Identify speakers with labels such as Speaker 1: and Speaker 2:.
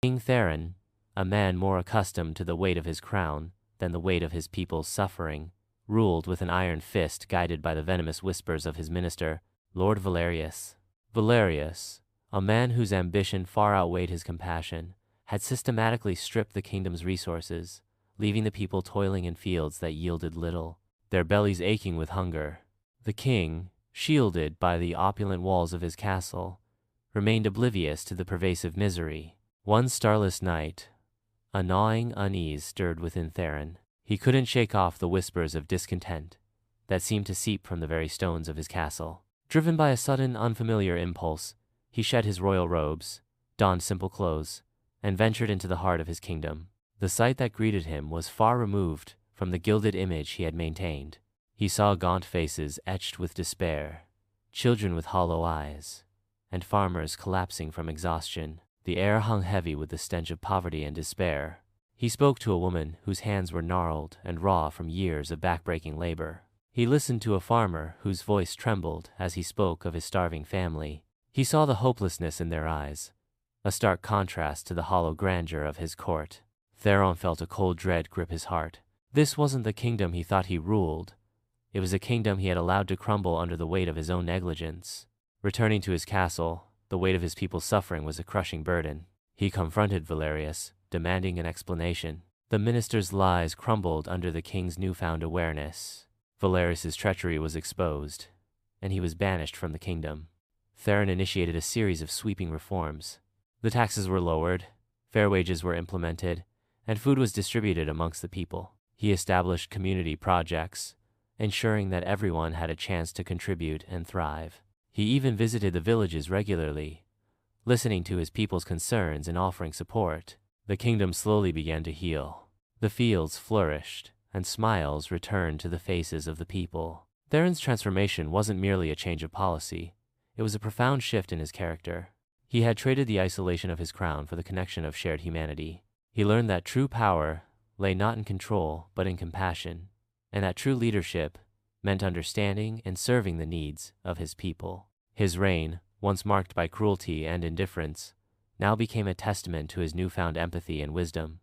Speaker 1: King Theron, a man more accustomed to the weight of his crown than the weight of his people's suffering, ruled with an iron fist guided by the venomous whispers of his minister, Lord Valerius. Valerius, a man whose ambition far outweighed his compassion, had systematically stripped the kingdom's resources, leaving the people toiling in fields that yielded little, their bellies aching with hunger. The king, shielded by the opulent walls of his castle, remained oblivious to the pervasive misery. One starless night, a gnawing unease stirred within Theron. He couldn't shake off the whispers of discontent that seemed to seep from the very stones of his castle. Driven by a sudden, unfamiliar impulse, he shed his royal robes, donned simple clothes, and ventured into the heart of his kingdom. The sight that greeted him was far removed from the gilded image he had maintained. He saw gaunt faces etched with despair, children with hollow eyes, and farmers collapsing from exhaustion. The air hung heavy with the stench of poverty and despair. He spoke to a woman whose hands were gnarled and raw from years of backbreaking labor. He listened to a farmer whose voice trembled as he spoke of his starving family. He saw the hopelessness in their eyes, a stark contrast to the hollow grandeur of his court. Theron felt a cold dread grip his heart. This wasn't the kingdom he thought he ruled. It was a kingdom he had allowed to crumble under the weight of his own negligence. Returning to his castle, the weight of his people's suffering was a crushing burden. He confronted Valerius, demanding an explanation. The minister's lies crumbled under the king's newfound awareness. Valerius's treachery was exposed, and he was banished from the kingdom. Theron initiated a series of sweeping reforms. The taxes were lowered, fair wages were implemented, and food was distributed amongst the people. He established community projects, ensuring that everyone had a chance to contribute and thrive. He even visited the villages regularly, listening to his people's concerns and offering support. The kingdom slowly began to heal. The fields flourished, and smiles returned to the faces of the people. Theron's transformation wasn't merely a change of policy. It was a profound shift in his character. He had traded the isolation of his crown for the connection of shared humanity. He learned that true power lay not in control, but in compassion, and that true leadership meant understanding and serving the needs of his people. His reign, once marked by cruelty and indifference, now became a testament to his newfound empathy and wisdom.